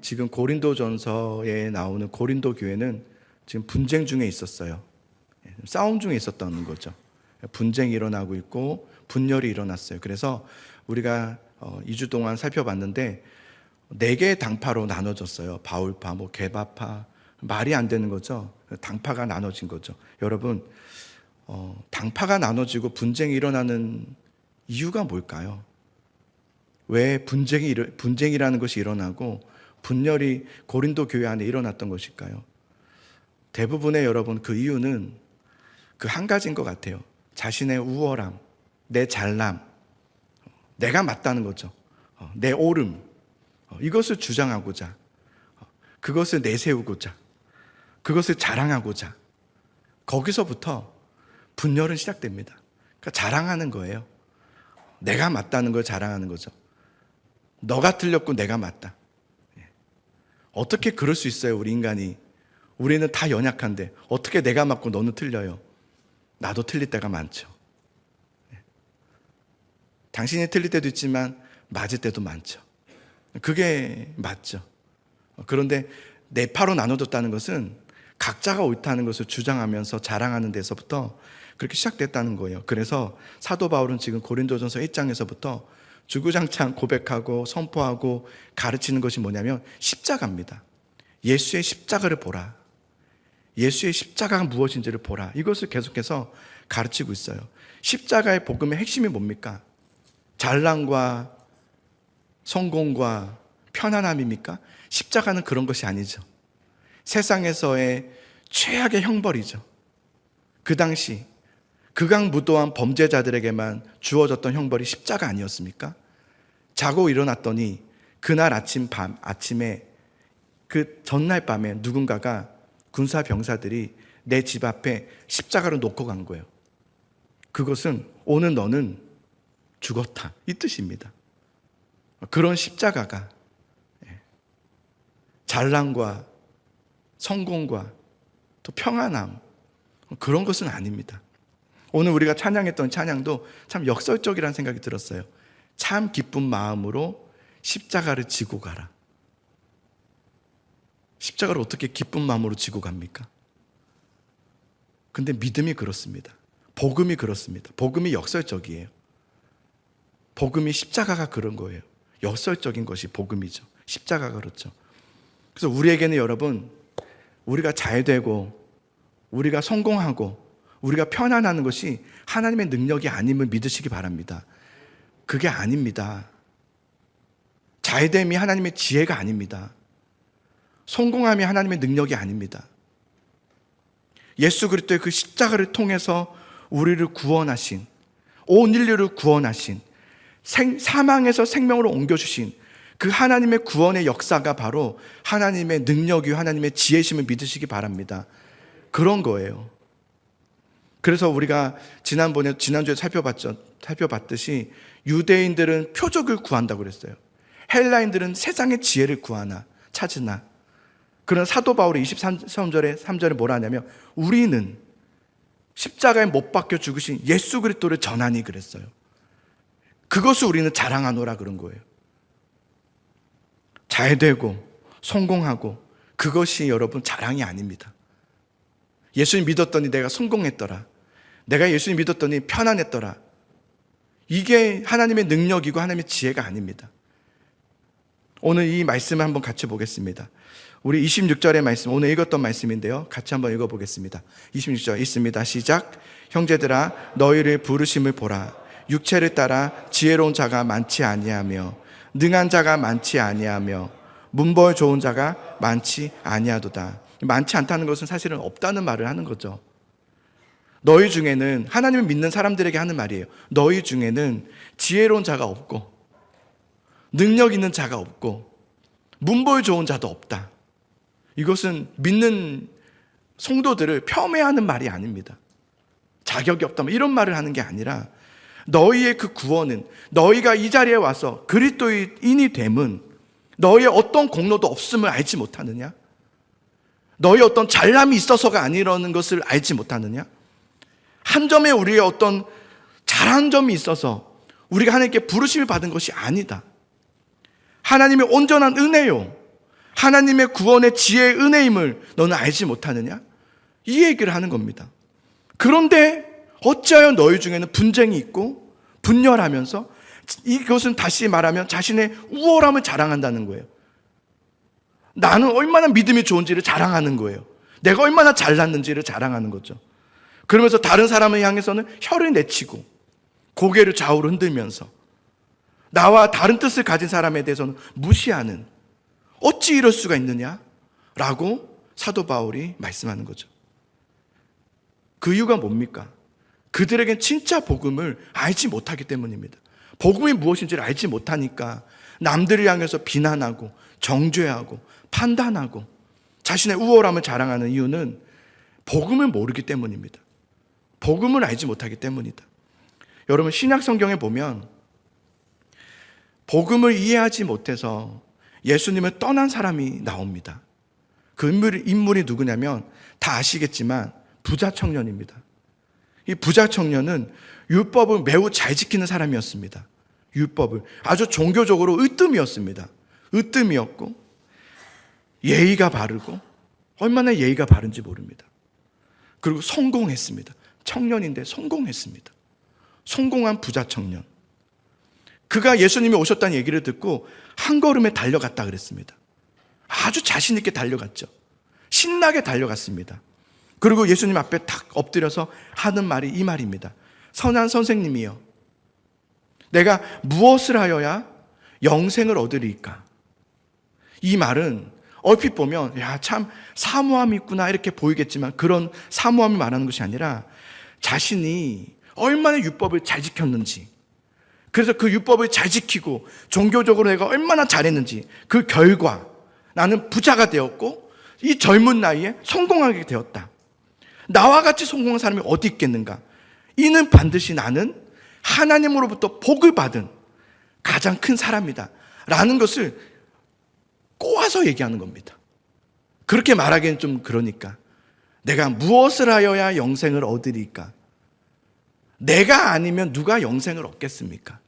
지금 고린도전서에 나오는 고린도 교회는 지금 분쟁 중에 있었어요. 싸움 중에 있었다는 거죠. 분쟁이 일어나고 있고 분열이 일어났어요. 그래서 우리가 2주 동안 살펴봤는데 4개의 당파로 나눠졌어요. 바울파, 게바파. 말이 안 되는 거죠. 당파가 나눠진 거죠. 여러분, 당파가 나눠지고 분쟁이 일어나는 이유가 뭘까요? 왜 분쟁이라는 것이 일어나고 분열이 고린도 교회 안에 일어났던 것일까요? 대부분의 여러분, 그 이유는 그 한 가지인 것 같아요. 자신의 우월함, 내 잘남, 내가 맞다는 거죠. 내 옳음, 이것을 주장하고자, 그것을 내세우고자, 그것을 자랑하고자, 거기서부터 분열은 시작됩니다. 그러니까 자랑하는 거예요. 내가 맞다는 걸 자랑하는 거죠. 너가 틀렸고 내가 맞다. 어떻게 그럴 수 있어요, 우리 인간이? 우리는 다 연약한데 어떻게 내가 맞고 너는 틀려요? 나도 틀릴 때가 많죠. 당신이 틀릴 때도 있지만 맞을 때도 많죠. 그게 맞죠. 그런데 네 파로 나눠졌다는 것은 각자가 옳다는 것을 주장하면서 자랑하는 데서부터 그렇게 시작됐다는 거예요. 그래서 사도 바울은 지금 고린도전서 1장에서부터 주구장창 고백하고 선포하고 가르치는 것이 뭐냐면 십자가입니다. 예수의 십자가를 보라. 예수의 십자가가 무엇인지를 보라. 이것을 계속해서 가르치고 있어요. 십자가의 복음의 핵심이 뭡니까? 잘난과 성공과 편안함입니까? 십자가는 그런 것이 아니죠. 세상에서의 최악의 형벌이죠. 그 당시 극악무도한 범죄자들에게만 주어졌던 형벌이 십자가 아니었습니까? 자고 일어났더니 그날 아침에 그 전날 밤에 누군가가 군사 병사들이 내 집 앞에 십자가를 놓고 간 거예요. 그것은 오늘 너는 죽었다, 이 뜻입니다. 그런 십자가가 잘난과 성공과 또 평안함, 그런 것은 아닙니다. 오늘 우리가 찬양했던 찬양도 참 역설적이라는 생각이 들었어요. 참 기쁜 마음으로 십자가를 지고 가라. 십자가를 어떻게 기쁜 마음으로 지고 갑니까? 근데 믿음이 그렇습니다. 복음이 그렇습니다. 복음이 역설적이에요. 복음이 십자가가 그런 거예요. 역설적인 것이 복음이죠. 십자가가 그렇죠. 그래서 우리에게는 여러분, 우리가 잘 되고 우리가 성공하고 우리가 편안하는 것이 하나님의 능력이 아님을 믿으시기 바랍니다. 그게 아닙니다. 잘됨이 하나님의 지혜가 아닙니다. 성공함이 하나님의 능력이 아닙니다. 예수 그리스도의 그 십자가를 통해서 우리를 구원하신, 온 인류를 구원하신, 사망에서 생명으로 옮겨주신 그 하나님의 구원의 역사가 바로 하나님의 능력이요 하나님의 지혜심을 믿으시기 바랍니다. 그런 거예요. 그래서 우리가 지난주에 살펴봤듯이 유대인들은 표적을 구한다고 그랬어요. 헬라인들은 세상의 지혜를 찾으나. 그런 사도 바울이 23절에 뭐라 하냐면 우리는 십자가에 못 박혀 죽으신 예수 그리스도를 전하니 그랬어요. 그것을 우리는 자랑하노라 그런 거예요. 잘 되고 성공하고 그것이 여러분 자랑이 아닙니다. 예수님 믿었더니 내가 성공했더라. 내가 예수님 믿었더니 편안했더라. 이게 하나님의 능력이고 하나님의 지혜가 아닙니다. 오늘 이 말씀을 한번 같이 보겠습니다. 우리 26절의 말씀, 오늘 읽었던 말씀인데요. 같이 한번 읽어보겠습니다. 26절 있습니다. 시작. 형제들아 너희를 부르심을 보라. 육체를 따라 지혜로운 자가 많지 아니하며 능한 자가 많지 아니하며 문벌 좋은 자가 많지 아니하도다. 많지 않다는 것은 사실은 없다는 말을 하는 거죠. 너희 중에는, 하나님을 믿는 사람들에게 하는 말이에요. 너희 중에는 지혜로운 자가 없고 능력 있는 자가 없고 문벌 좋은 자도 없다. 이것은 믿는 성도들을 폄훼하는 말이 아닙니다. 자격이 없다 이런 말을 하는 게 아니라 너희의 그 구원은, 너희가 이 자리에 와서 그리스도인이 됨은 너희의 어떤 공로도 없음을 알지 못하느냐? 너희 어떤 잘남이 있어서가 아니라는 것을 알지 못하느냐? 한 점에 우리의 어떤 잘한 점이 있어서 우리가 하나님께 부르심을 받은 것이 아니다. 하나님의 온전한 은혜요, 하나님의 구원의 지혜의 은혜임을 너는 알지 못하느냐? 이 얘기를 하는 겁니다. 그런데 어찌하여 너희 중에는 분쟁이 있고 분열하면서, 이것은 다시 말하면 자신의 우월함을 자랑한다는 거예요. 나는 얼마나 믿음이 좋은지를 자랑하는 거예요. 내가 얼마나 잘났는지를 자랑하는 거죠. 그러면서 다른 사람을 향해서는 혀를 내치고 고개를 좌우로 흔들면서 나와 다른 뜻을 가진 사람에 대해서는 무시하는, 어찌 이럴 수가 있느냐? 라고 사도 바울이 말씀하는 거죠. 그 이유가 뭡니까? 그들에겐 진짜 복음을 알지 못하기 때문입니다. 복음이 무엇인지를 알지 못하니까 남들을 향해서 비난하고 정죄하고 판단하고 자신의 우월함을 자랑하는 이유는 복음을 모르기 때문입니다. 복음을 알지 못하기 때문이다. 여러분, 신약 성경에 보면 복음을 이해하지 못해서 예수님을 떠난 사람이 나옵니다. 그 인물이 누구냐면 다 아시겠지만 부자 청년입니다. 이 부자 청년은 율법을 매우 잘 지키는 사람이었습니다. 율법을 아주 종교적으로 으뜸이었습니다. 으뜸이었고 예의가 바르고, 얼마나 예의가 바른지 모릅니다. 그리고 성공했습니다. 청년인데 성공했습니다. 성공한 부자 청년. 그가 예수님이 오셨다는 얘기를 듣고 한 걸음에 달려갔다 그랬습니다. 아주 자신 있게 달려갔죠. 신나게 달려갔습니다. 그리고 예수님 앞에 탁 엎드려서 하는 말이 이 말입니다. 선한 선생님이여, 내가 무엇을 하여야 영생을 얻으리까? 이 말은 얼핏 보면 야, 참 사모함이 있구나 이렇게 보이겠지만, 그런 사모함이 말하는 것이 아니라 자신이 얼마나 율법을 잘 지켰는지, 그래서 그 율법을 잘 지키고 종교적으로 내가 얼마나 잘했는지, 그 결과 나는 부자가 되었고 이 젊은 나이에 성공하게 되었다. 나와 같이 성공한 사람이 어디 있겠는가? 이는 반드시 나는 하나님으로부터 복을 받은 가장 큰 사람이다 라는 것을 꼬아서 얘기하는 겁니다. 그렇게 말하기는 좀 그러니까, 내가 무엇을 하여야 영생을 얻으리까? 내가 아니면 누가 영생을 얻겠습니까?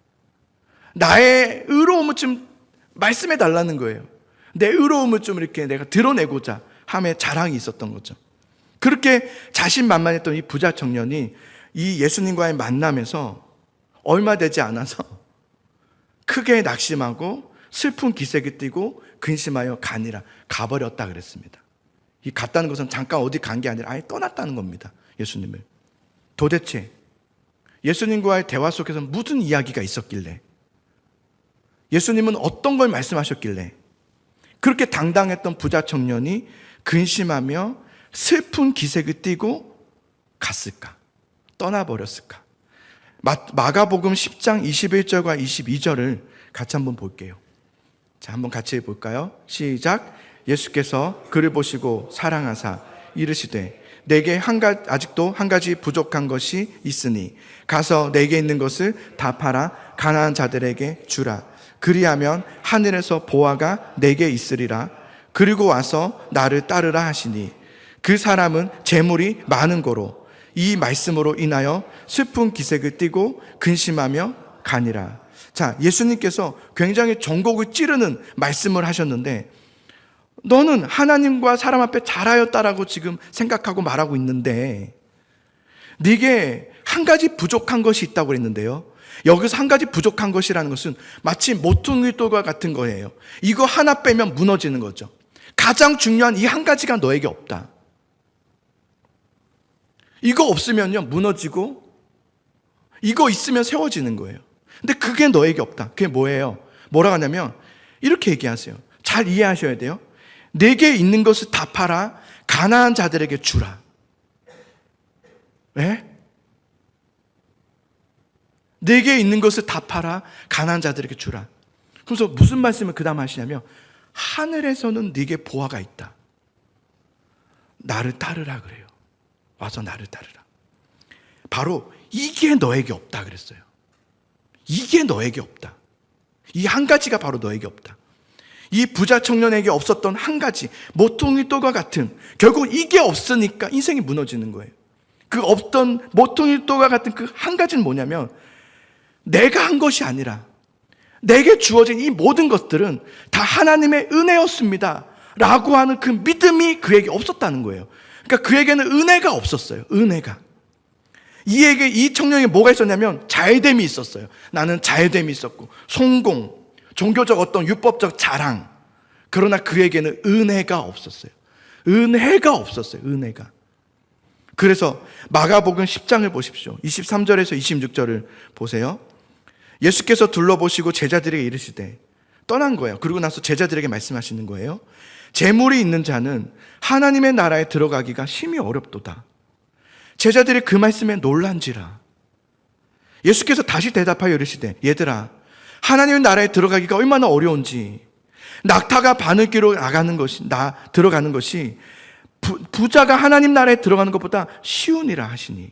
나의 의로움을 좀 말씀해 달라는 거예요. 내 의로움을 좀 이렇게 내가 드러내고자 함에 자랑이 있었던 거죠. 그렇게 자신만만했던 이 부자 청년이 이 예수님과의 만남에서 얼마 되지 않아서 크게 낙심하고 슬픈 기색이 띠고 근심하여 가니라, 가버렸다 그랬습니다. 이 갔다는 것은 잠깐 어디 간 게 아니라 아예 떠났다는 겁니다. 예수님을. 도대체 예수님과의 대화 속에서 무슨 이야기가 있었길래, 예수님은 어떤 걸 말씀하셨길래 그렇게 당당했던 부자 청년이 근심하며 슬픈 기색을 띠고 갔을까? 떠나버렸을까? 마가복음 10장 21절과 22절을 같이 한번 볼게요. 자, 한번 같이 볼까요? 시작. 예수께서 그를 보시고 사랑하사 이르시되 내게 아직도 한 가지 부족한 것이 있으니 가서 내게 있는 것을 다 팔아 가난한 자들에게 주라. 그리하면 하늘에서 보화가 내게 있으리라. 그리고 와서 나를 따르라 하시니 그 사람은 재물이 많은 고로 이 말씀으로 인하여 슬픈 기색을 띠고 근심하며 가니라. 자, 예수님께서 굉장히 전곡을 찌르는 말씀을 하셨는데, 너는 하나님과 사람 앞에 잘하였다라고 지금 생각하고 말하고 있는데 네게 한 가지 부족한 것이 있다고 그랬는데요, 여기서 한 가지 부족한 것이라는 것은 마치 모퉁이돌과 같은 거예요. 이거 하나 빼면 무너지는 거죠. 가장 중요한 이 한 가지가 너에게 없다. 이거 없으면요 무너지고, 이거 있으면 세워지는 거예요. 근데 그게 너에게 없다. 그게 뭐예요? 뭐라고 하냐면 이렇게 얘기하세요. 잘 이해하셔야 돼요. 내게 있는 것을 다 팔아 가난한 자들에게 주라. 왜? 내게 있는 것을 다 팔아 가난한 자들에게 주라. 그래서 무슨 말씀을 그 다음 하시냐면, 하늘에서는 네게 보화가 있다. 나를 따르라 그래요. 와서 나를 따르라. 바로 이게 너에게 없다 그랬어요. 이게 너에게 없다. 이 한 가지가 바로 너에게 없다. 이 부자 청년에게 없었던 한 가지, 모퉁이돌과 같은, 결국 이게 없으니까 인생이 무너지는 거예요. 그 없던 모퉁이돌과 같은 그 한 가지는 뭐냐면, 내가 한 것이 아니라 내게 주어진 이 모든 것들은 다 하나님의 은혜였습니다 라고 하는 그 믿음이 그에게 없었다는 거예요. 그러니까 그에게는 은혜가 없었어요. 은혜가. 이 청년에게 뭐가 있었냐면 잘됨이 있었어요. 나는 잘됨이 있었고 성공, 종교적 어떤 율법적 자랑. 그러나 그에게는 은혜가 없었어요. 은혜가 없었어요. 은혜가. 그래서 마가복음 10장을 보십시오. 23절에서 26절을 보세요. 예수께서 둘러보시고 제자들에게 이르시되 떠난 거예요. 그러고 나서 제자들에게 말씀하시는 거예요. 재물이 있는 자는 하나님의 나라에 들어가기가 심히 어렵도다. 제자들이 그 말씀에 놀란지라. 예수께서 다시 대답하여 이르시되 얘들아, 하나님의 나라에 들어가기가 얼마나 어려운지 낙타가 바늘귀로 들어가는 것이 부자가 하나님 나라에 들어가는 것보다 쉬우니라 하시니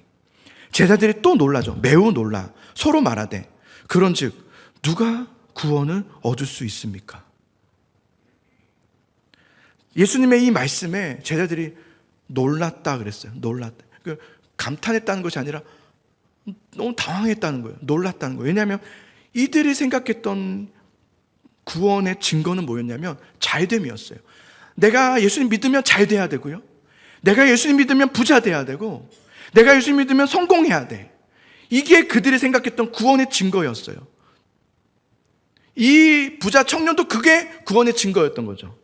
제자들이 또 놀라죠. 매우 놀라 서로 말하되 그런즉 누가 구원을 얻을 수 있습니까? 예수님의 이 말씀에 제자들이 놀랐다 그랬어요. 놀랐다. 감탄했다는 것이 아니라 너무 당황했다는 거예요. 놀랐다는 거예요. 왜냐하면 이들이 생각했던 구원의 증거는 뭐였냐면 잘됨이었어요. 내가 예수님 믿으면 잘 돼야 되고요. 내가 예수님 믿으면 부자 돼야 되고 내가 예수님 믿으면 성공해야 돼. 이게 그들이 생각했던 구원의 증거였어요. 이 부자 청년도 그게 구원의 증거였던 거죠.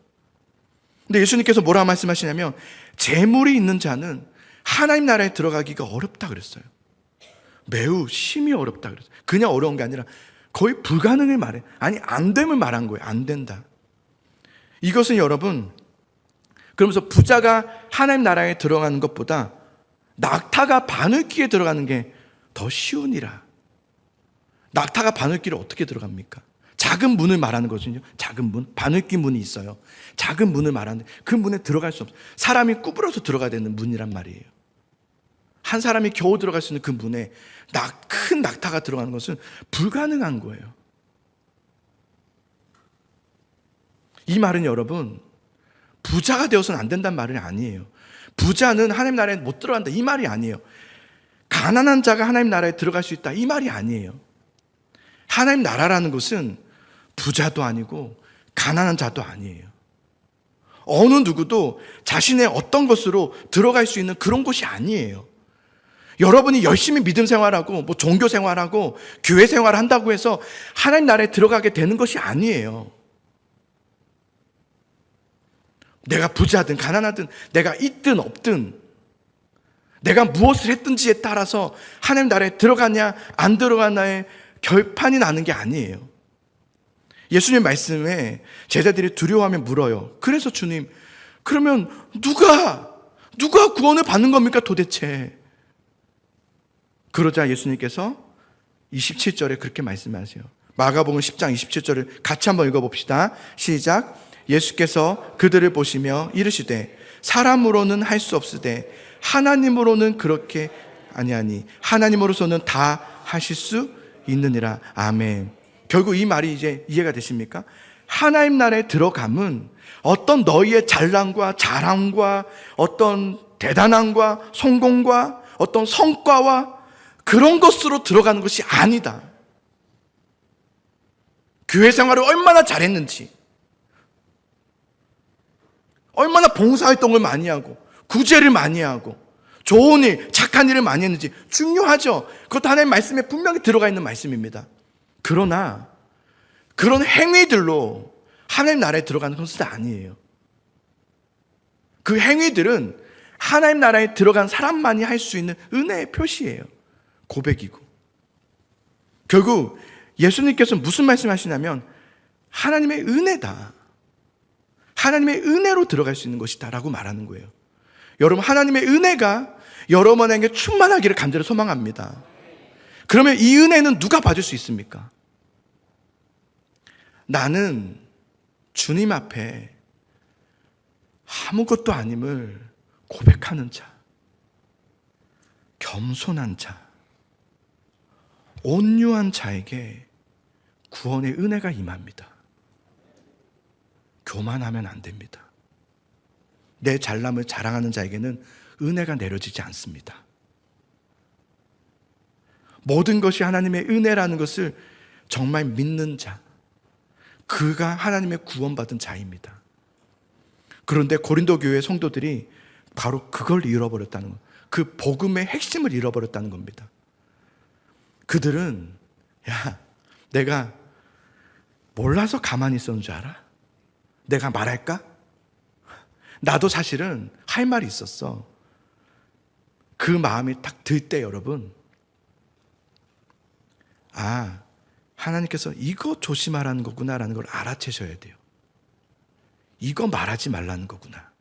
근데 예수님께서 뭐라 말씀하시냐면 재물이 있는 자는 하나님 나라에 들어가기가 어렵다 그랬어요. 매우 심히 어렵다 그랬어요. 그냥 어려운 게 아니라 거의 불가능을 말해. 아니 안 됨을 말한 거예요. 안 된다. 이것은 여러분, 그러면서 부자가 하나님 나라에 들어가는 것보다 낙타가 바늘귀에 들어가는 게 더 쉬우니라. 낙타가 바늘귀를 어떻게 들어갑니까? 작은 문을 말하는 거거든요. 작은 문, 바늘귀 문이 있어요. 작은 문을 말하는데 그 문에 들어갈 수 없어요. 사람이 구부러서 들어가야 되는 문이란 말이에요. 한 사람이 겨우 들어갈 수 있는 그 문에 큰 낙타가 들어가는 것은 불가능한 거예요. 이 말은 여러분, 부자가 되어서는 안 된다는 말이 아니에요. 부자는 하나님 나라에 못 들어간다 이 말이 아니에요. 가난한 자가 하나님 나라에 들어갈 수 있다 이 말이 아니에요. 하나님 나라라는 것은 부자도 아니고 가난한 자도 아니에요. 어느 누구도 자신의 어떤 것으로 들어갈 수 있는 그런 곳이 아니에요. 여러분이 열심히 믿음 생활하고 종교 생활하고 교회 생활을 한다고 해서 하나님 나라에 들어가게 되는 것이 아니에요. 내가 부자든 가난하든 내가 있든 없든 내가 무엇을 했든지에 따라서 하나님 나라에 들어가냐 안 들어가냐의 결판이 나는 게 아니에요. 예수님 말씀에 제자들이 두려워하며 물어요. 그래서 주님, 그러면 누가 구원을 받는 겁니까 도대체? 그러자 예수님께서 27절에 그렇게 말씀하세요. 마가복음 10장 27절을 같이 한번 읽어봅시다. 시작. 예수께서 그들을 보시며 이르시되 사람으로는 할 수 없으되 하나님으로는 그렇게 아니하니 하나님으로서는 다 하실 수 있느니라. 아멘. 결국 이 말이 이제 이해가 되십니까? 하나님 나라에 들어감은 어떤 너희의 잘남과 자랑과 어떤 대단함과 성공과 어떤 성과와 그런 것으로 들어가는 것이 아니다. 교회 생활을 얼마나 잘했는지, 얼마나 봉사활동을 많이 하고 구제를 많이 하고 좋은 일, 착한 일을 많이 했는지 중요하죠. 그것도 하나님의 말씀에 분명히 들어가 있는 말씀입니다. 그러나 그런 행위들로 하나님 나라에 들어가는 것은 아니에요. 그 행위들은 하나님 나라에 들어간 사람만이 할 수 있는 은혜의 표시예요. 고백이고. 결국 예수님께서 무슨 말씀하시냐면 하나님의 은혜다. 하나님의 은혜로 들어갈 수 있는 것이다 라고 말하는 거예요. 여러분, 하나님의 은혜가 여러분에게 충만하기를 간절히 소망합니다. 그러면 이 은혜는 누가 받을 수 있습니까? 나는 주님 앞에 아무것도 아님을 고백하는 자, 겸손한 자, 온유한 자에게 구원의 은혜가 임합니다. 교만하면 안 됩니다. 내 잘남을 자랑하는 자에게는 은혜가 내려지지 않습니다. 모든 것이 하나님의 은혜라는 것을 정말 믿는 자, 그가 하나님의 구원받은 자입니다. 그런데 고린도 교회 성도들이 바로 그걸 잃어버렸다는 거예요. 그 복음의 핵심을 잃어버렸다는 겁니다. 그들은 야, 내가 몰라서 가만히 있었는 줄 알아? 내가 말할까? 나도 사실은 할 말이 있었어. 그 마음이 딱 들 때 여러분, 하나님께서 이거 조심하라는 거구나라는 걸 알아채셔야 돼요. 이거 말하지 말라는 거구나.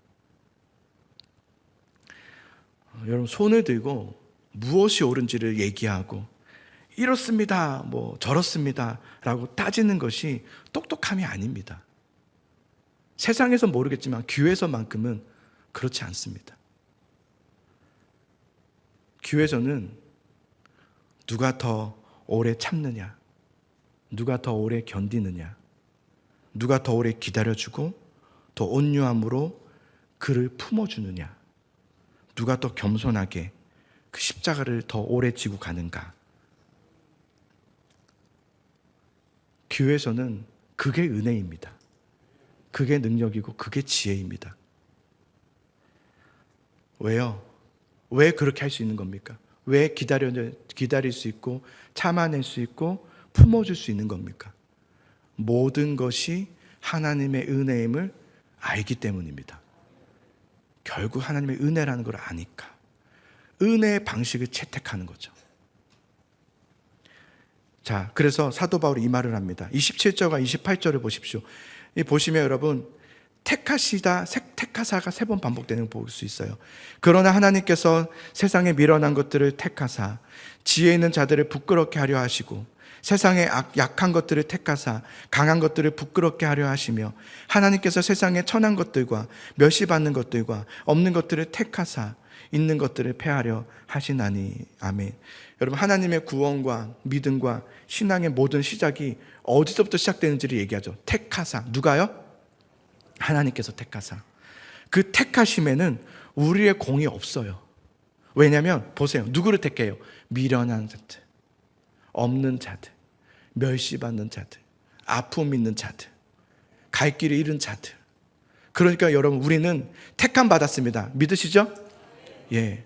여러분, 손을 들고 무엇이 옳은지를 얘기하고 이렇습니다, 저렇습니다 라고 따지는 것이 똑똑함이 아닙니다. 세상에서 모르겠지만 교회에서만큼은 그렇지 않습니다. 교회에서는 누가 더 오래 참느냐, 누가 더 오래 견디느냐, 누가 더 오래 기다려주고 더 온유함으로 그를 품어주느냐, 누가 더 겸손하게 그 십자가를 더 오래 지고 가는가. 교회에서는 그게 은혜입니다. 그게 능력이고 그게 지혜입니다. 왜요? 왜 그렇게 할 수 있는 겁니까? 왜 기다릴 수 있고 참아낼 수 있고 품어줄 수 있는 겁니까? 모든 것이 하나님의 은혜임을 알기 때문입니다. 결국 하나님의 은혜라는 걸 아니까 은혜의 방식을 채택하는 거죠. 자, 그래서 사도 바울이 이 말을 합니다. 27절과 28절을 보십시오. 보시면 여러분, 택하시다, 택하사가 3번 반복되는 걸 볼 수 있어요. 그러나 하나님께서 세상에 미련한 것들을 택하사 지혜 있는 자들을 부끄럽게 하려 하시고 세상에 약한 것들을 택하사 강한 것들을 부끄럽게 하려 하시며 하나님께서 세상에 천한 것들과 멸시받는 것들과 없는 것들을 택하사 있는 것들을 폐하려 하시나니. 아멘. 여러분, 하나님의 구원과 믿음과 신앙의 모든 시작이 어디서부터 시작되는지를 얘기하죠. 택하사. 누가요? 하나님께서 택하사. 그 택하심에는 우리의 공이 없어요. 왜냐하면 보세요. 누구를 택해요? 미련한 자들, 없는 자들, 멸시받는 자들, 아픔 있는 자들, 갈 길을 잃은 자들. 그러니까 여러분, 우리는 택함 받았습니다. 믿으시죠? 예,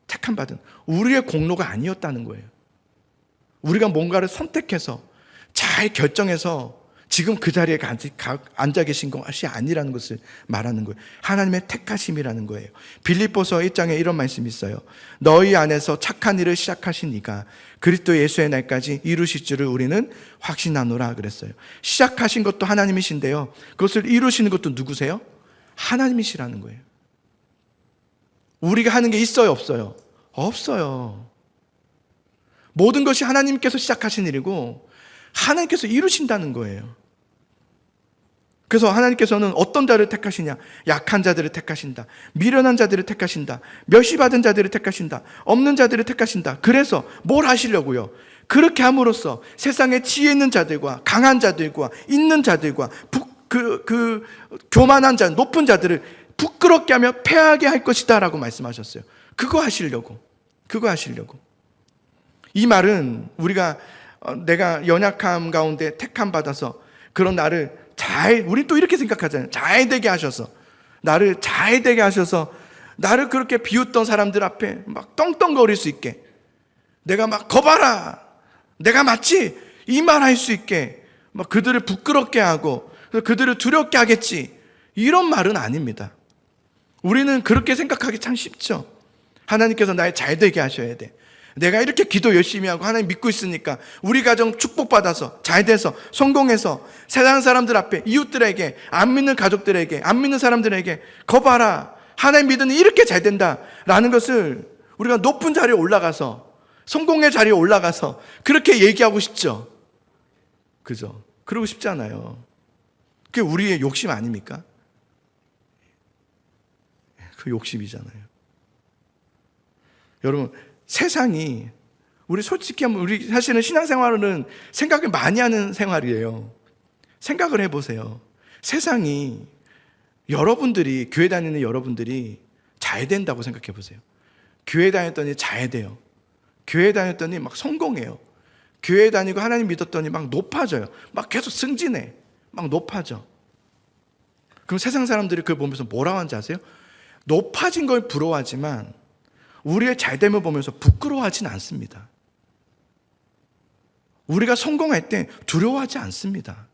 택함 받은 우리의 공로가 아니었다는 거예요. 우리가 뭔가를 선택해서 잘 결정해서 지금 그 자리에 앉아 계신 것이 아니라는 것을 말하는 거예요. 하나님의 택하심이라는 거예요. 빌립보서 1장에 이런 말씀이 있어요. 너희 안에서 착한 일을 시작하신 이가 그리스도 예수의 날까지 이루실 줄을 우리는 확신하노라 그랬어요. 시작하신 것도 하나님이신데요, 그것을 이루시는 것도 누구세요? 하나님이시라는 거예요. 우리가 하는 게 있어요, 없어요? 없어요. 모든 것이 하나님께서 시작하신 일이고 하나님께서 이루신다는 거예요. 그래서 하나님께서는 어떤 자를 택하시냐? 약한 자들을 택하신다. 미련한 자들을 택하신다. 멸시받은 자들을 택하신다. 없는 자들을 택하신다. 그래서 뭘 하시려고요? 그렇게 함으로써 세상에 지혜 있는 자들과 강한 자들과 있는 자들과 교만한 자, 높은 자들을 부끄럽게 하며 패하게 할 것이다 라고 말씀하셨어요. 그거 하시려고. 이 말은 내가 연약함 가운데 택함 받아서 그런 나를 우리 또 이렇게 생각하잖아요. 잘 되게 하셔서, 나를 잘 되게 하셔서 나를 그렇게 비웃던 사람들 앞에 막 떵떵거릴 수 있게, 내가 막 거봐라, 내가 맞지, 이 말 할 수 있게 막 그들을 부끄럽게 하고 그들을 두렵게 하겠지, 이런 말은 아닙니다. 우리는 그렇게 생각하기 참 쉽죠. 하나님께서 날 잘 되게 하셔야 돼. 내가 이렇게 기도 열심히 하고 하나님 믿고 있으니까 우리 가정 축복받아서 잘 돼서 성공해서 세상 사람들 앞에, 이웃들에게, 안 믿는 가족들에게, 안 믿는 사람들에게 거봐라, 하나님 믿으니 이렇게 잘 된다 라는 것을 우리가 높은 자리에 올라가서, 성공의 자리에 올라가서 그렇게 얘기하고 싶죠. 그죠? 그러고 싶잖아요. 그게 우리의 욕심 아닙니까? 그 욕심이잖아요. 여러분, 세상이, 우리 솔직히 하면 우리 사실은 신앙생활은 생각을 많이 하는 생활이에요. 생각을 해보세요. 세상이 여러분들이, 교회 다니는 여러분들이 잘 된다고 생각해 보세요. 교회 다녔더니 잘 돼요. 교회 다녔더니 막 성공해요. 교회 다니고 하나님 믿었더니 막 높아져요. 막 계속 승진해. 막 높아져. 그럼 세상 사람들이 그걸 보면서 뭐라고 하는지 아세요? 높아진 걸 부러워하지만 우리의 잘됨을 보면서 부끄러워하진 않습니다. 우리가 성공할 때 두려워하지 않습니다.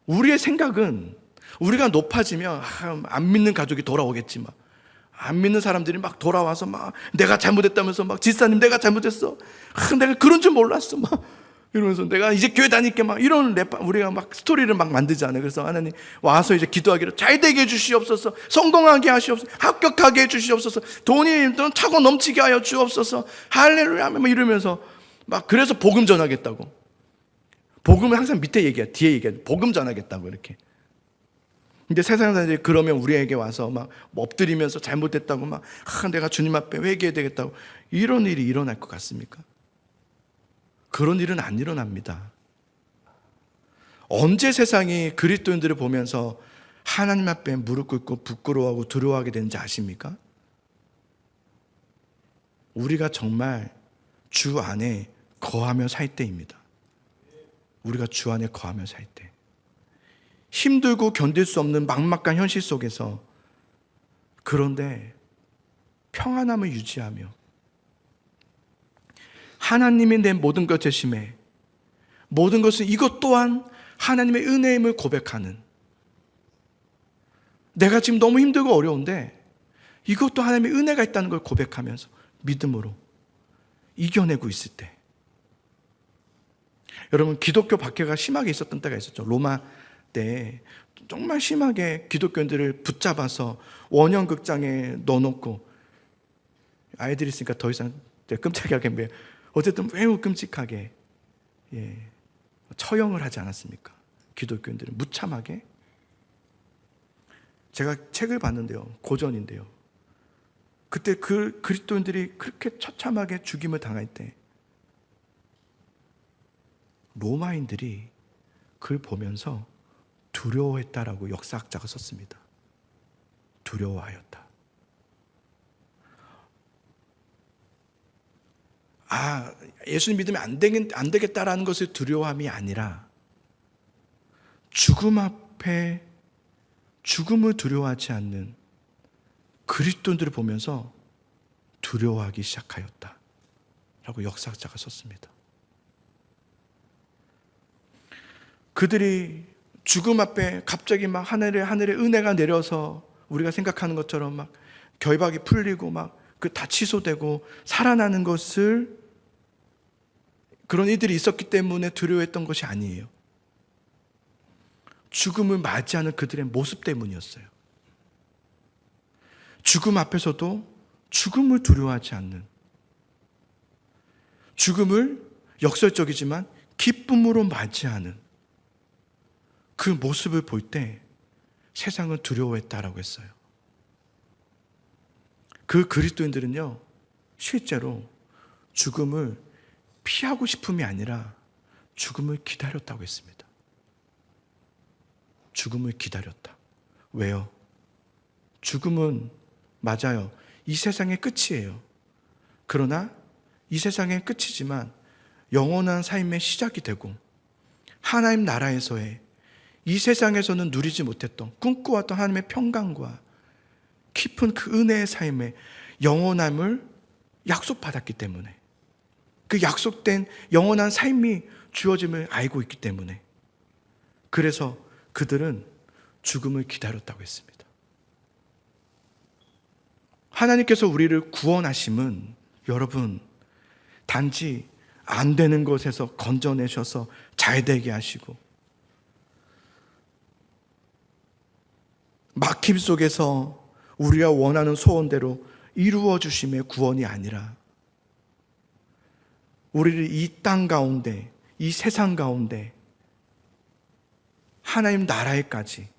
우리의 생각은 우리가 높아지면 안 믿는 가족이 돌아오겠지 막. 안 믿는 사람들이 막 돌아와서 막 내가 잘못했다면서 막 집사님 내가 잘못했어. 내가 그런 줄 몰랐어 막 이러면서 내가 이제 교회 다닐게 막 이런 우리가 막 스토리를 막 만들잖아요. 그래서 하나님 와서 이제 기도하기로 잘 되게 해주시옵소서, 성공하게 하시옵소서, 합격하게 해주시옵소서, 돈이 차고 넘치게 하여 주옵소서, 할렐루야 막 이러면서 막 그래서 복음 전하겠다고. 복음은 항상 밑에 얘기야, 뒤에 얘기야. 복음 전하겠다고 이렇게. 근데 세상 사람들이 그러면 우리에게 와서 막 엎드리면서 잘못됐다고 막 내가 주님 앞에 회개해야 되겠다고 이런 일이 일어날 것 같습니까? 그런 일은 안 일어납니다. 언제 세상이 그리스도인들을 보면서 하나님 앞에 무릎 꿇고 부끄러워하고 두려워하게 되는지 아십니까? 우리가 정말 주 안에 거하며 살 때입니다. 우리가 주 안에 거하며 살 때. 힘들고 견딜 수 없는 막막한 현실 속에서 그런데 평안함을 유지하며 하나님이 내 모든 것 대심에 모든 것은 이것 또한 하나님의 은혜임을 고백하는, 내가 지금 너무 힘들고 어려운데 이것도 하나님의 은혜가 있다는 걸 고백하면서 믿음으로 이겨내고 있을 때, 여러분 기독교 박해가 심하게 있었던 때가 있었죠. 로마 때 정말 심하게 기독교인들을 붙잡아서 원형극장에 넣어놓고, 아이들이 있으니까 더 이상 끔찍하게 매 어쨌든 매우 끔찍하게 처형을 하지 않았습니까? 기독교인들은 무참하게. 제가 책을 봤는데요, 고전인데요, 그때 그 그리스도인들이 그렇게 처참하게 죽임을 당할 때 로마인들이 그걸 보면서 두려워했다라고 역사학자가 썼습니다. 두려워하였다. 예수님 믿으면 안 되겠다라는 것을 두려워함이 아니라 죽음 앞에 죽음을 두려워하지 않는 그리스도인들을 보면서 두려워하기 시작하였다 라고 역사학자가 썼습니다. 그들이 죽음 앞에 갑자기 막 하늘에 은혜가 내려서 우리가 생각하는 것처럼 막 결박이 풀리고 막 그 다 취소되고 살아나는 것을, 그런 일들이 있었기 때문에 두려워했던 것이 아니에요. 죽음을 맞이하는 그들의 모습 때문이었어요. 죽음 앞에서도 죽음을 두려워하지 않는, 죽음을 역설적이지만 기쁨으로 맞이하는 그 모습을 볼 때 세상을 두려워했다라고 했어요. 그 그리스도인들은요, 실제로 죽음을 피하고 싶음이 아니라 죽음을 기다렸다고 했습니다. 죽음을 기다렸다. 왜요? 죽음은 맞아요, 이 세상의 끝이에요. 그러나 이 세상의 끝이지만 영원한 삶의 시작이 되고 하나님 나라에서의 이 세상에서는 누리지 못했던, 꿈꿔왔던 하나님의 평강과 깊은 그 은혜의 삶의 영원함을 약속받았기 때문에, 그 약속된 영원한 삶이 주어짐을 알고 있기 때문에, 그래서 그들은 죽음을 기다렸다고 했습니다. 하나님께서 우리를 구원하심은 여러분 단지 안 되는 것에서 건져내셔서 잘 되게 하시고 막힘 속에서 우리가 원하는 소원대로 이루어 주심의 구원이 아니라, 우리를 이 땅 가운데, 이 세상 가운데 하나님 나라에까지,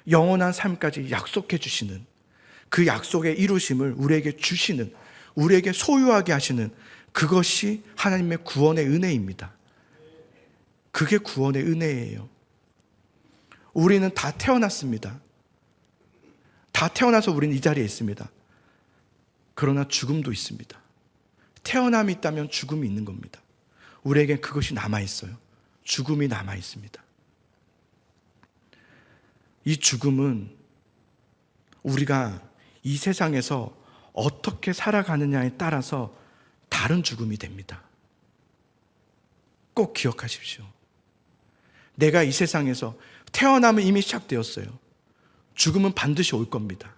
영원한 삶까지 약속해 주시는, 그 약속의 이루심을 우리에게 주시는, 우리에게 소유하게 하시는, 그것이 하나님의 구원의 은혜입니다. 그게 구원의 은혜예요. 우리는 다 태어났습니다. 다 태어나서 우리는 이 자리에 있습니다. 그러나 죽음도 있습니다. 태어남이 있다면 죽음이 있는 겁니다. 우리에겐 그것이 남아있어요. 죽음이 남아있습니다. 이 죽음은 우리가 이 세상에서 어떻게 살아가느냐에 따라서 다른 죽음이 됩니다. 꼭 기억하십시오. 내가 이 세상에서 태어나면 이미 시작되었어요. 죽음은 반드시 올 겁니다.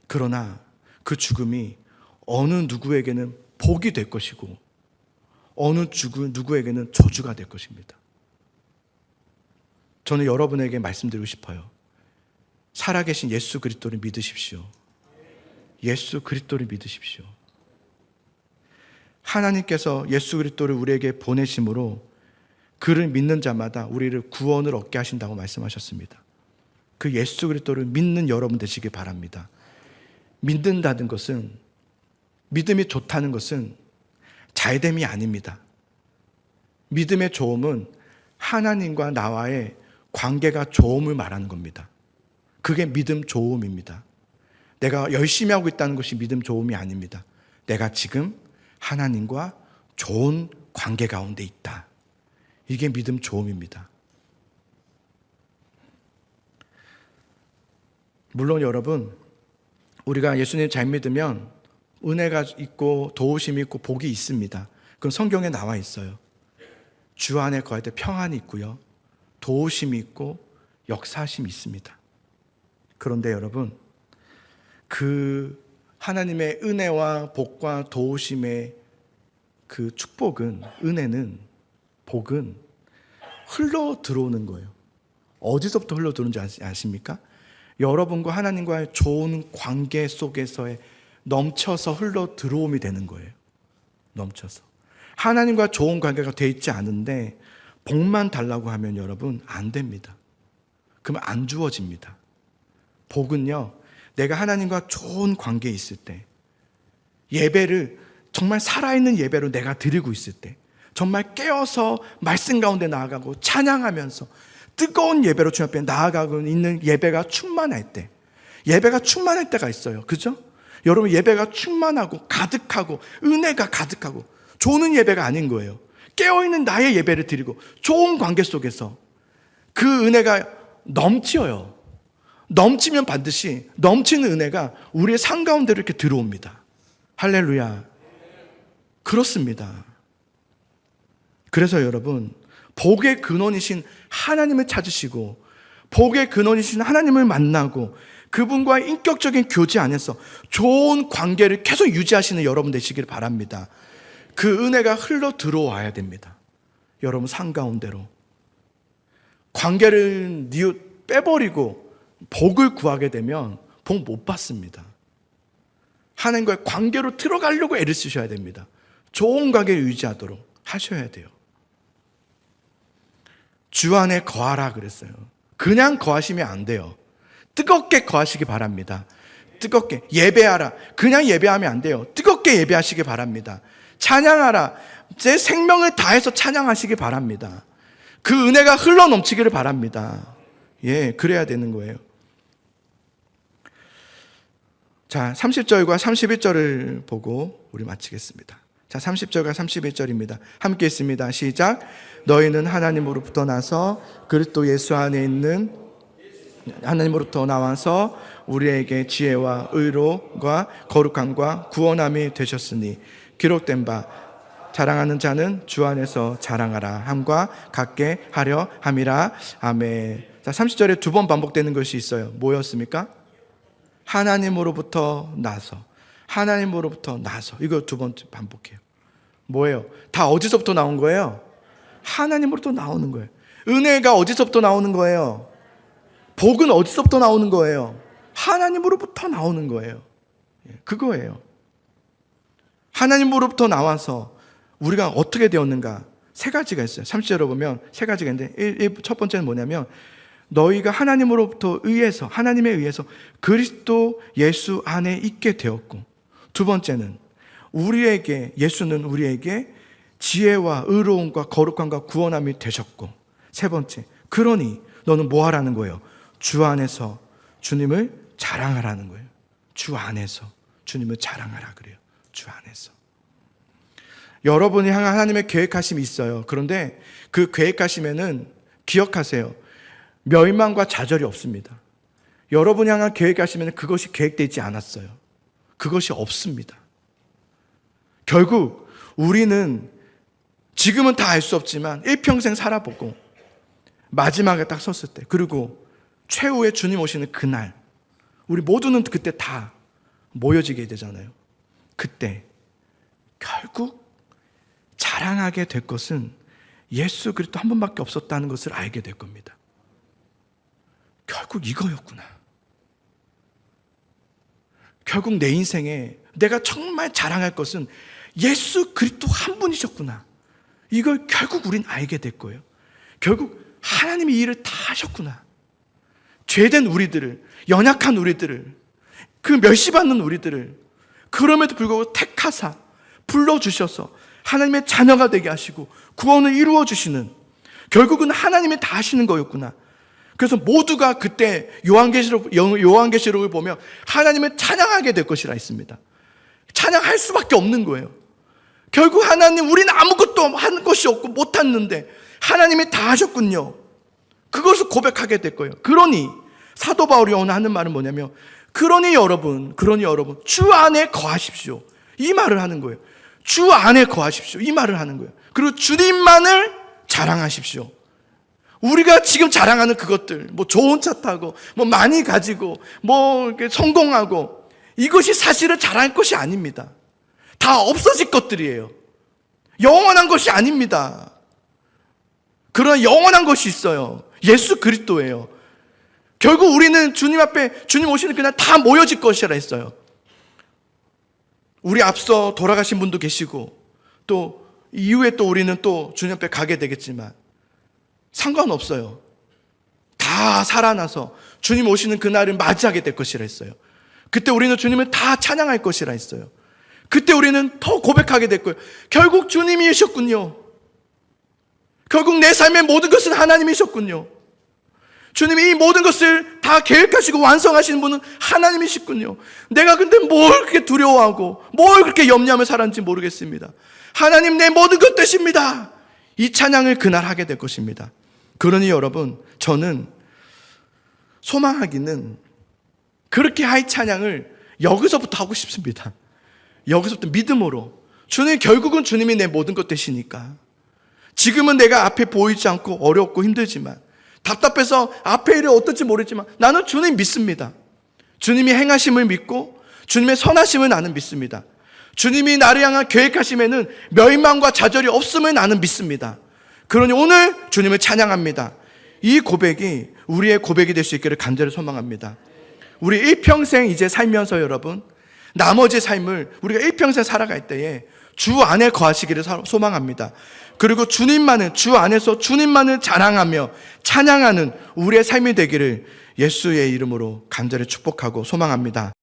그러나 그 죽음이 어느 누구에게는 복이 될 것이고 어느 누구에게는 저주가 될 것입니다. 저는 여러분에게 말씀드리고 싶어요. 살아계신 예수 그리스도를 믿으십시오. 예수 그리스도를 믿으십시오. 하나님께서 예수 그리스도를 우리에게 보내심으로 그를 믿는 자마다 우리를 구원을 얻게 하신다고 말씀하셨습니다. 그 예수 그리스도를 믿는 여러분 되시길 바랍니다. 믿는다는 것은, 믿음이 좋다는 것은 잘됨이 아닙니다. 믿음의 좋음은 하나님과 나와의 관계가 좋음을 말하는 겁니다. 그게 믿음 좋음입니다. 내가 열심히 하고 있다는 것이 믿음 좋음이 아닙니다. 내가 지금 하나님과 좋은 관계 가운데 있다. 이게 믿음 좋음입니다. 물론 여러분, 우리가 예수님 잘 믿으면 은혜가 있고 도우심이 있고 복이 있습니다. 그건 성경에 나와 있어요. 주 안에 거할 때 평안이 있고요, 도우심이 있고 역사하심이 있습니다. 그런데 여러분, 그 하나님의 은혜와 복과 도우심의 그 축복은, 은혜는, 복은 흘러 들어오는 거예요. 어디서부터 흘러 들어오는지 아십니까? 여러분과 하나님과의 좋은 관계 속에서의 넘쳐서 흘러 들어옴이 되는 거예요. 넘쳐서. 하나님과 좋은 관계가 돼 있지 않은데 복만 달라고 하면 여러분 안 됩니다. 그러면 안 주어집니다. 복은요, 내가 하나님과 좋은 관계에 있을 때, 예배를 정말 살아있는 예배로 내가 드리고 있을 때, 정말 깨어서 말씀 가운데 나아가고 찬양하면서 뜨거운 예배로 주님 앞에 나아가고 있는 예배가 충만할 때, 예배가 충만할 때가 있어요. 그죠? 여러분, 예배가 충만하고 가득하고 은혜가 가득하고 조는 예배가 아닌 거예요. 깨어있는 나의 예배를 드리고 좋은 관계 속에서 그 은혜가 넘쳐요. 넘치면 반드시 넘치는 은혜가 우리의 삶 가운데로 이렇게 들어옵니다. 할렐루야. 그렇습니다. 그래서 여러분, 복의 근원이신 하나님을 찾으시고 복의 근원이신 하나님을 만나고 그분과의 인격적인 교제 안에서 좋은 관계를 계속 유지하시는 여러분 되시길 바랍니다. 그 은혜가 흘러 들어와야 됩니다. 여러분 삶 가운데로. 관계를 빼버리고 복을 구하게 되면 복 못 받습니다. 하나님과의 관계로 들어가려고 애를 쓰셔야 됩니다. 좋은 관계를 유지하도록 하셔야 돼요. 주 안에 거하라 그랬어요. 그냥 거하시면 안 돼요. 뜨겁게 거하시기 바랍니다. 뜨겁게 예배하라. 그냥 예배하면 안 돼요. 뜨겁게 예배하시기 바랍니다. 찬양하라. 제 생명을 다해서 찬양하시기 바랍니다. 그 은혜가 흘러 넘치기를 바랍니다. 예, 그래야 되는 거예요. 자, 30절과 31절을 보고 우리 마치겠습니다. 자, 30절과 31절입니다. 함께 있습니다. 시작. 너희는 하나님으로부터 나서 그리스도 예수 안에 있는 하나님으로부터 나와서 우리에게 지혜와 의로움과 거룩함과 구원함이 되셨으니 기록된 바 자랑하는 자는 주 안에서 자랑하라 함과 같게 하려 함이라. 아멘. 자, 30절에 두 번 반복되는 것이 있어요. 뭐였습니까? 하나님으로부터 나서. 하나님으로부터 나서. 이거 두 번째 반복해요. 뭐예요? 다 어디서부터 나온 거예요? 하나님으로부터 나오는 거예요. 은혜가 어디서부터 나오는 거예요? 복은 어디서부터 나오는 거예요? 하나님으로부터 나오는 거예요. 그거예요. 하나님으로부터 나와서 우리가 어떻게 되었는가? 세 가지가 있어요. 30절로 보면 세 가지가 있는데 첫 번째는 뭐냐면 너희가 하나님으로부터 의해서, 하나님에 의해서 그리스도 예수 안에 있게 되었고, 두 번째는 예수는 우리에게 지혜와 의로움과 거룩함과 구원함이 되셨고, 세 번째, 그러니 너는 뭐 하라는 거예요? 주 안에서 주님을 자랑하라는 거예요. 주 안에서 주님을 자랑하라 그래요. 주 안에서. 여러분이 향한 하나님의 계획하심이 있어요. 그런데 그 계획하심에는 기억하세요. 멸망과 좌절이 없습니다. 여러분 향한 계획하시면 그것이 계획되지 않았어요. 그것이 없습니다. 결국 우리는 지금은 다 알 수 없지만 일평생 살아보고 마지막에 딱 섰을 때, 그리고 최후의 주님 오시는 그날, 우리 모두는 그때 다 모여지게 되잖아요. 그때 결국 자랑하게 될 것은 예수 그리스도 한 번밖에 없었다는 것을 알게 될 겁니다. 결국 이거였구나. 결국 내 인생에 내가 정말 자랑할 것은 예수 그리스도 한 분이셨구나. 이걸 결국 우린 알게 될 거예요. 결국 하나님이 이 일을 다 하셨구나. 죄된 우리들을, 연약한 우리들을, 그 멸시받는 우리들을 그럼에도 불구하고 택하사 불러주셔서 하나님의 자녀가 되게 하시고 구원을 이루어 주시는, 결국은 하나님이 다 하시는 거였구나. 그래서 모두가 그때 요한계시록을 보면 하나님을 찬양하게 될 것이라 했습니다. 찬양할 수밖에 없는 거예요. 결국 하나님, 우리는 아무것도 한 것이 없고 못했는데 하나님이 다 하셨군요. 그것을 고백하게 될 거예요. 그러니 사도 바울이 오늘 하는 말은 뭐냐면, 그러니 여러분 주 안에 거하십시오, 이 말을 하는 거예요. 주 안에 거하십시오, 이 말을 하는 거예요. 그리고 주님만을 자랑하십시오. 우리가 지금 자랑하는 그것들, 뭐 좋은 차 타고, 뭐 많이 가지고, 뭐 이렇게 성공하고, 이것이 사실은 자랑할 것이 아닙니다. 다 없어질 것들이에요. 영원한 것이 아닙니다. 그러나 영원한 것이 있어요. 예수 그리스도예요. 결국 우리는 주님 앞에, 주님 오시는 그날 다 모여질 것이라 했어요. 우리 앞서 돌아가신 분도 계시고, 또 이후에 또 우리는 또 주님 앞에 가게 되겠지만 상관없어요. 다 살아나서 주님 오시는 그날을 맞이하게 될 것이라 했어요. 그때 우리는 주님을 다 찬양할 것이라 했어요. 그때 우리는 더 고백하게 될 거예요. 결국 주님이셨군요. 결국 내 삶의 모든 것은 하나님이셨군요. 주님이 이 모든 것을 다 계획하시고 완성하시는 분은 하나님이시군요. 내가 근데 뭘 그렇게 두려워하고 뭘 그렇게 염려하며 살았는지 모르겠습니다. 하나님, 내 모든 것 되십니다. 이 찬양을 그날 하게 될 것입니다. 그러니 여러분, 저는 소망하기는 그렇게 하이 찬양을 여기서부터 하고 싶습니다. 여기서부터 믿음으로, 주님, 결국은 주님이 내 모든 것 되시니까, 지금은 내가 앞에 보이지 않고 어렵고 힘들지만, 답답해서 앞에 일이 어떨지 모르지만 나는 주님 믿습니다. 주님이 행하심을 믿고 주님의 선하심을 나는 믿습니다. 주님이 나를 향한 계획하심에는 멸망과 좌절이 없음을 나는 믿습니다. 그러니 오늘 주님을 찬양합니다. 이 고백이 우리의 고백이 될 수 있기를 간절히 소망합니다. 우리 일평생 이제 살면서 여러분, 나머지 삶을 우리가 일평생 살아갈 때에 주 안에 거하시기를 소망합니다. 그리고 주님만을, 주 안에서 주님만을 자랑하며 찬양하는 우리의 삶이 되기를 예수의 이름으로 간절히 축복하고 소망합니다.